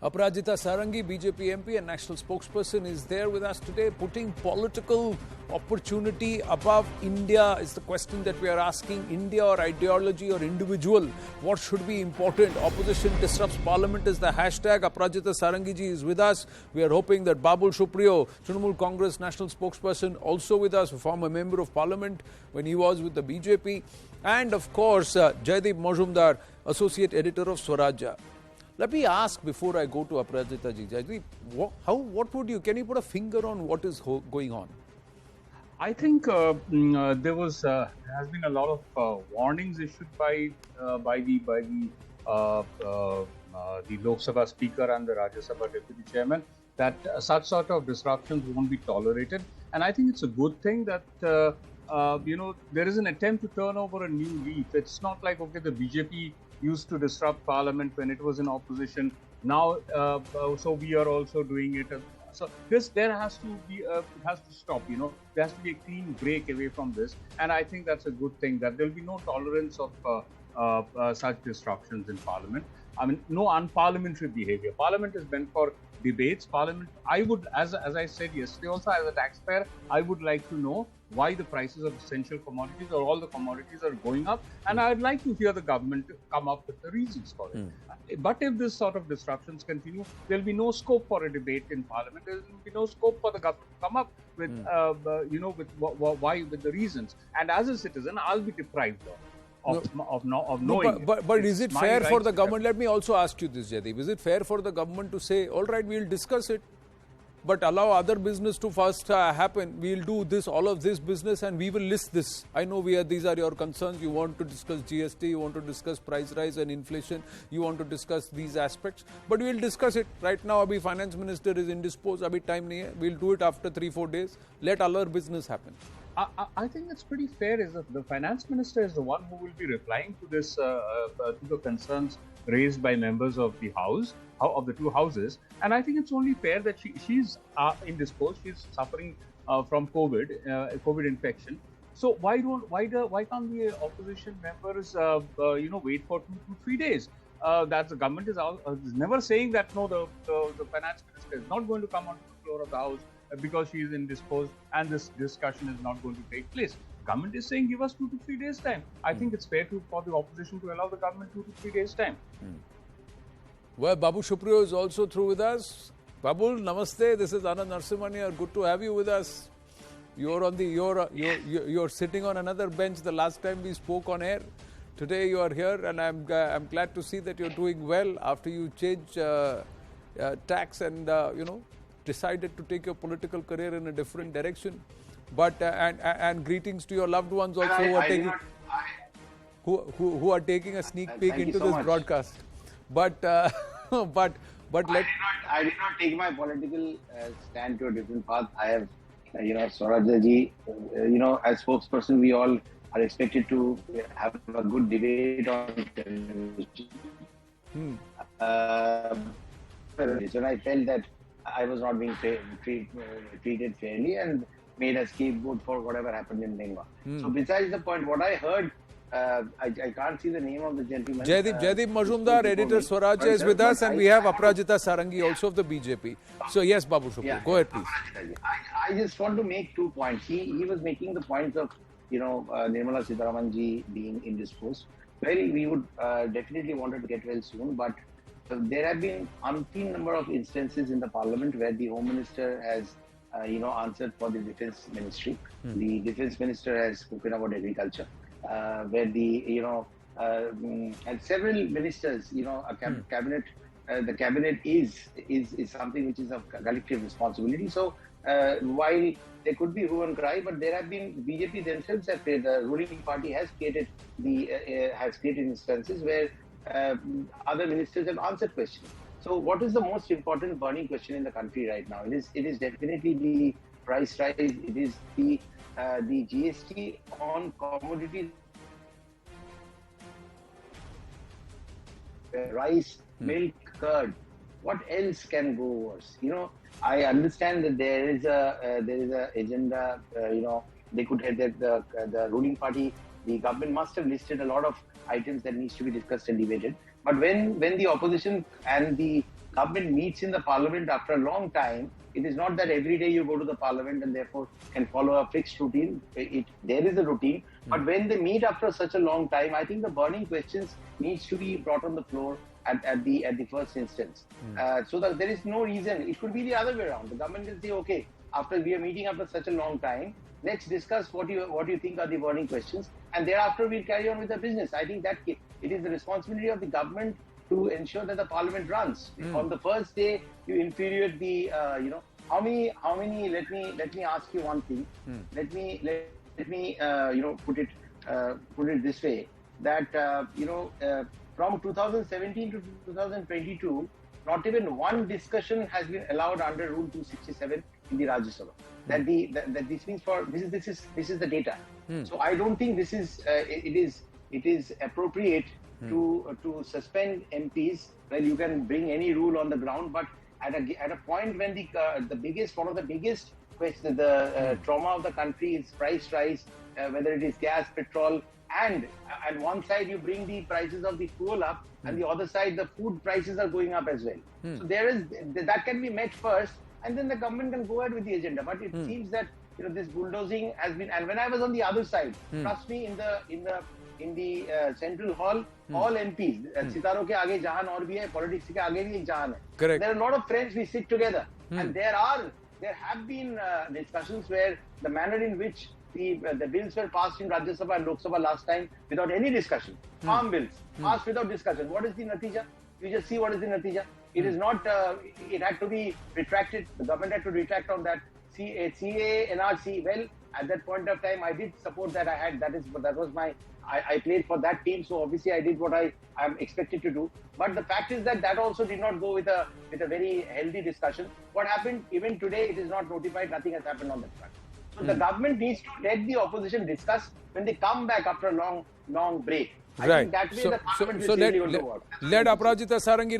Aparajita Sarangi, BJP MP and national spokesperson, is there with us today. Putting political opportunity above India is the question that we are asking. India or ideology or individual? What should be important? Opposition disrupts parliament is the hashtag. Aparajita Sarangi ji is with us. We are hoping that Babul Supriyo, Trinamool Congress national spokesperson, also with us, a former member of parliament when he was with the BJP. And of course, Jaideep Mazumdar, associate editor of Swarajya. Let me ask before I go to Aparajita ji, Jaideep, can you put a finger on what is going on? I think there has been a lot of warnings issued by the Lok Sabha Speaker and the Rajya Sabha Deputy Chairman that such sort of disruptions won't be tolerated. And I think it's a good thing that there is an attempt to turn over a new leaf. It's not like, okay, the BJP used to disrupt parliament when it was in opposition. Now, so we are also doing it. So there has to be, it has to stop. There has to be a clean break away from this, and I think that's a good thing. That there will be no tolerance of such disruptions in parliament. I mean, no unparliamentary behavior. Parliament is meant for debates. Parliament, I would, as I said yesterday, also as a taxpayer, I would like to know why the prices of essential commodities or all the commodities are going up, and I'd like to hear the government come up with the reasons for it. But if this sort of disruptions continue, there will be no scope for a debate in parliament. There will be no scope for the government to come up with, with the reasons. And as a citizen, I'll be deprived of knowing. But is it fair for the government? Let me also ask you this, Jaideep. Is it fair for the government to say, all right, we'll discuss it, but allow other business to first happen? We'll do this, all of this business, and we will list this. I know these are your concerns. You want to discuss GST, you want to discuss price rise and inflation, you want to discuss these aspects, but we'll discuss it. Right now, Abhi Finance Minister is indisposed. Abhi time nahi hai. We'll do it after 3-4 days. Let other business happen. I think it's pretty fair. Is that the finance minister is the one who will be replying to this, to the concerns raised by members of the house, of the two houses, and I think it's only fair that she's indisposed. She's suffering from COVID infection. So why can't the opposition members wait for 2 to 3 days? That the government is never saying that no, the finance minister is not going to come onto the floor of the house because she is indisposed and this discussion is not going to take place. Government is saying give us 2 to 3 days time. I think it's fair for the opposition to allow the government 2 to 3 days time. Well, Babul Supriyo is also through with us. Babul, namaste. This is Anand Narasimhan. Good to have you with us. You're sitting on another bench. The last time we spoke on air. Today you are here, and I'm glad to see that you're doing well after you changed tax and decided to take your political career in a different direction. But and greetings to your loved ones also who are taking a sneak peek into this broadcast. But I did not take my political stand to a different path. I have, Swarajya ji, as spokesperson, we all are expected to have a good debate on television. So I felt that I was not being treated fairly and made a scapegoat for whatever happened in Bengal. So besides the point, what I heard, I can't see the name of the gentleman. Jaideep Mazumdar, editor Swarajya, is with us, and we have Aparajita Sarangi, also of the BJP. So yes, Babu Supriyo, go ahead, please. I just want to make 2 points. He was making the points of, Nirmala Sitharaman ji being indisposed. Well, we would definitely wanted to get well soon, but there have been umpteen number of instances in the parliament where the Home Minister has, answered for the Defence Ministry. The Defence Minister has spoken about agriculture. Where and several ministers, cabinet, the cabinet is something which is a collective responsibility. So while there could be hue and cry, but there have been BJP themselves have created, the ruling party has created instances where other ministers have answered questions. So what is the most important burning question in the country right now? It is definitely the price rise. It is the GST on commodities, rice, milk, curd. What else can go worse? I understand that there is a agenda. They could have the ruling party, the government must have listed a lot of items that needs to be discussed and debated. But when the opposition and the government meets in the parliament after a long time. It is not that every day you go to the parliament and therefore can follow a fixed routine. There is a routine. But when they meet after such a long time, I think the burning questions needs to be brought on the floor at the first instance. So that there is no reason. It could be the other way around. The government will say, okay, after we are meeting after such a long time, let's discuss what you think are the burning questions, and thereafter we'll carry on with the business. I think that it is the responsibility of the government to ensure that the parliament runs. On the first day, you infuriate the how many. Let me ask you one thing. Let me put it this way, that from 2017 to 2022, not even one discussion has been allowed under Rule 267 in the Rajya Sabha. That this means this is the data. So I don't think this is it is appropriate to suspend MPs. Well, you can bring any rule on the ground, but at a point when one of the biggest questions, the trauma of the country is price rise, whether it is gas, petrol, and one side you bring the prices of the fuel up, and the other side the food prices are going up as well. So that can be met first, and then the government can go ahead with the agenda. But it seems that this bulldozing has been. And when I was on the other side, trust me, in the central hall, all MPs, Sitaro ke aage jahan aur bhi hai, politics ke aage bhi ek jahan hai. Correct. There are a lot of friends, we sit together, and there have been discussions where the manner in which the bills were passed in Rajya Sabha and Lok Sabha last time without any discussion. Farm bills passed without discussion. What is the natija? You just see what is the natija. It is not. It had to be retracted. The government had to retract on that. CA, NRC. Well, at that point of time, I did support that. That was my. I played for that team, so obviously I did what I am expected to do. But the fact is that also did not go with a very healthy discussion. What happened? Even today, it is not notified. Nothing has happened on that front. So the government needs to let the opposition discuss when they come back after a long break. I think that way the parliament is really going to work. Let Aparajita Sarangi